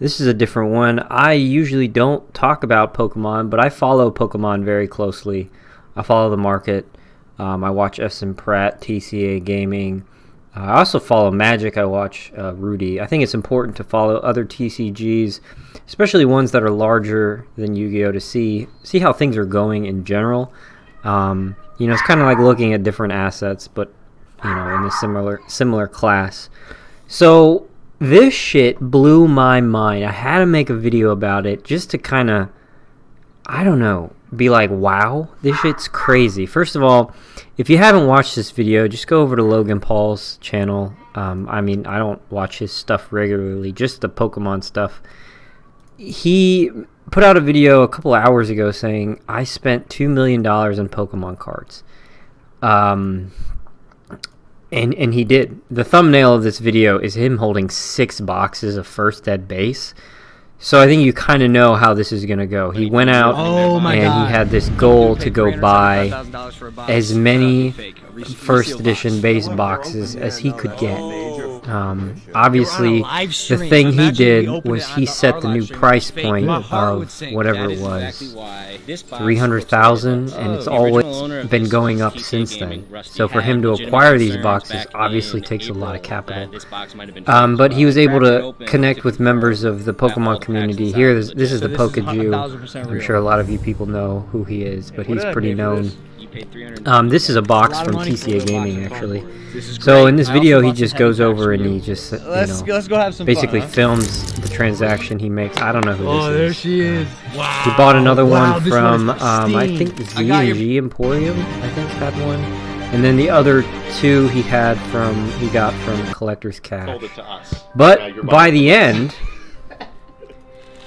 This is a different one. I usually don't talk about Pokemon, but I follow Pokemon very closely. I follow the market. I watch SM Pratt, TCA Gaming. I also follow Magic. I watch Rudy. I think it's important to follow other TCGs, especially ones that are larger than Yu-Gi-Oh, to see how things are going in general. It's kind of like looking at different assets, but in a similar class. So this shit blew my mind. I had to make a video about it just to kind of, I don't know, be like, wow, this shit's crazy. First of all, if you haven't watched this video, just go over to Logan Paul's channel. I don't watch his stuff regularly, just the Pokemon stuff. He put out a video a couple of hours ago saying, I spent $2 million in Pokemon cards. And he did. The thumbnail of this video is him holding 6 boxes of First Ed base. So I think you kind of know how this is going to go. He went out he had this goal to go buy as many first edition base boxes as he could get. Obviously, the thing he did was he set the new price point of whatever it was, 300,000, and it's always been going up since then. So for him to acquire these boxes obviously takes a lot of capital. But he was able to connect with members of the Pokemon community. Here, this is the Pokeju. I'm sure a lot of you people know who he is, but he's pretty known. This is a box from TCA Gaming, actually. So in this video, he just goes over and he just, basically films the transaction he makes. I don't know who this is. Oh, there she is. Wow. He bought another one from, I think, Z&G Emporium, I think, had one. And then the other 2 he got from Collector's Cash. But by the end,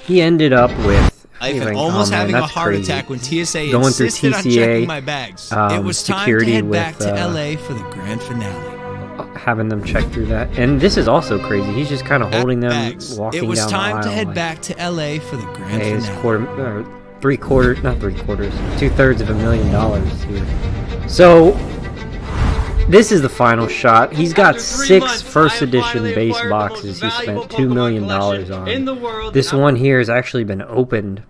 he ended up with, I've been almost having a heart attack when TSA going through insisted on TCA checking my bags. It was time to head back to LA for the grand finale. Having them check through that. And this is also crazy. He's just kind of holding them, walking down the aisle. It was time to head back to LA for the grand finale. It's $2/3 of $1 million here. So this is the final shot. He's got 6 first edition base boxes he spent $2 million on. This one here has actually been opened.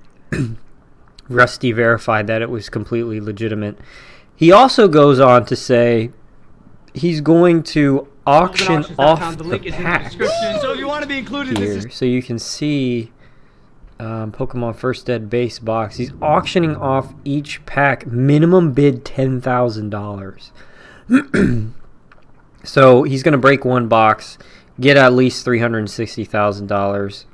Rusty verified that it was completely legitimate. He also goes on to say he's going to auction off the packs here. So you can see Pokemon First Ed base box. He's auctioning off each pack. Minimum bid $10,000. So he's going to break one box, get at least $360,000,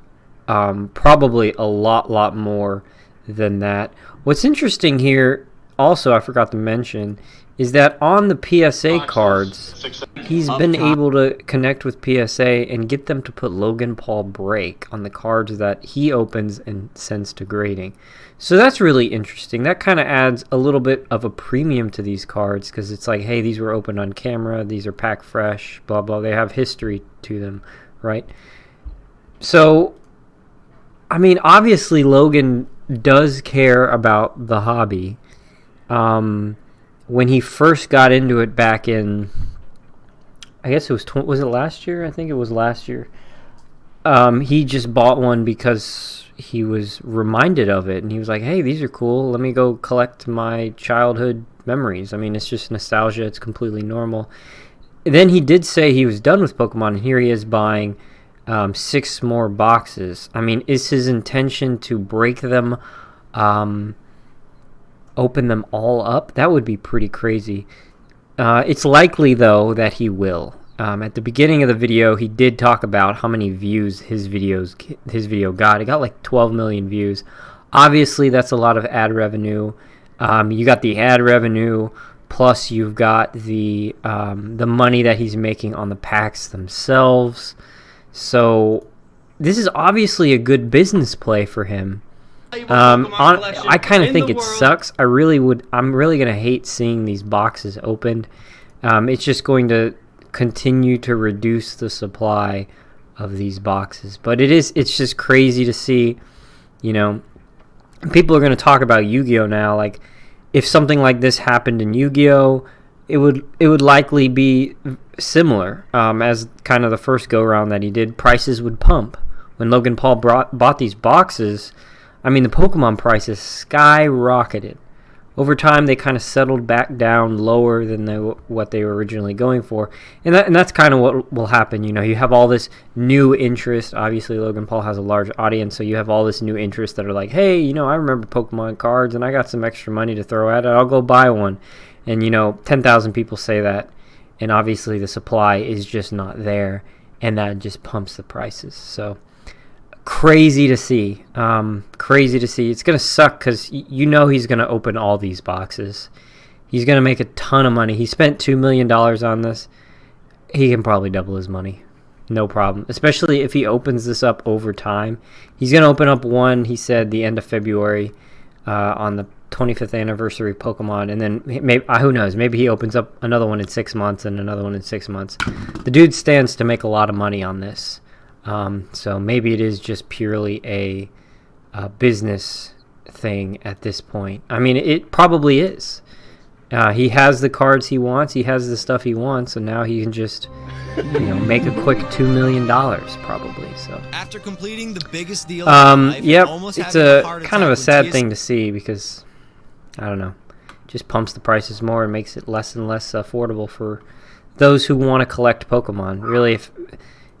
probably a lot more than that. What's interesting here, also I forgot to mention, is that on the PSA cards, he's been able to connect with PSA and get them to put Logan Paul break on the cards that he opens and sends to grading. So that's really interesting. That kind of adds a little bit of a premium to these cards because it's like, hey, these were opened on camera, these are pack fresh, blah, blah. They have history to them, right? So, I mean, obviously Logan does care about the hobby. When he first got into it back in, I guess it was it last year? I think it was last year. He just bought one because he was reminded of it, and he was like, hey, these are cool. Let me go collect my childhood memories. I mean, it's just nostalgia. It's completely normal. And then he did say he was done with Pokemon, and here he is buying 6 more boxes. I mean, is his intention to break them, open them all up? That would be pretty crazy. It's likely, though, that he will. At the beginning of the video, he did talk about how many views his video got. It got like 12 million views. Obviously, that's a lot of ad revenue. You got the ad revenue, plus you've got the money that he's making on the packs themselves. So this is obviously a good business play for him. I kind of think it sucks. I'm really gonna hate seeing these boxes opened. It's just going to continue to reduce the supply of these boxes. But it's just crazy to see, people are going to talk about Yu-Gi-Oh now. Like, if something like this happened in Yu-Gi-Oh, it would likely be similar as kind of the first go around that he did. Prices would pump. when Logan Paul bought these boxes, I mean, the Pokemon prices skyrocketed. Over time, they kind of settled back down lower than what they were originally going for. And that's kind of what will happen. You know, you have all this new interest. Obviously, Logan Paul has a large audience, so you have all this new interest that are like, hey, you know, I remember Pokemon cards, and I got some extra money to throw at it. I'll go buy one. And, you know, 10,000 people say that, and obviously the supply is just not there, and that just pumps the prices. So crazy to see. Crazy to see. It's going to suck because you know he's going to open all these boxes. He's going to make a ton of money. He spent $2 million on this. He can probably double his money. No problem. Especially if he opens this up over time. He's going to open up one, he said, the end of February on the 25th anniversary of Pokemon. And then, maybe, who knows, maybe he opens up another one in 6 months and another one in 6 months. The dude stands to make a lot of money on this. So maybe it is just purely a business thing at this point. I mean, it probably is. He has the cards he wants. He has the stuff he wants, and now he can just, you know, make a quick $2 million probably. So after completing the biggest deal of life, yep, it's a kind of a sad thing to see because I don't know, just pumps the prices more and makes it less and less affordable for those who want to collect Pokemon. Really, if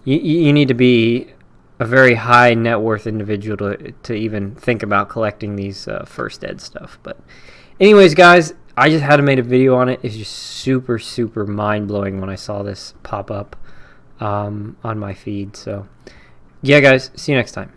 you need to be a very high net worth individual to even think about collecting these first ed stuff. But anyways, guys, I just had to make a video on it. It's just super, super mind-blowing when I saw this pop up on my feed. So yeah, guys, see you next time.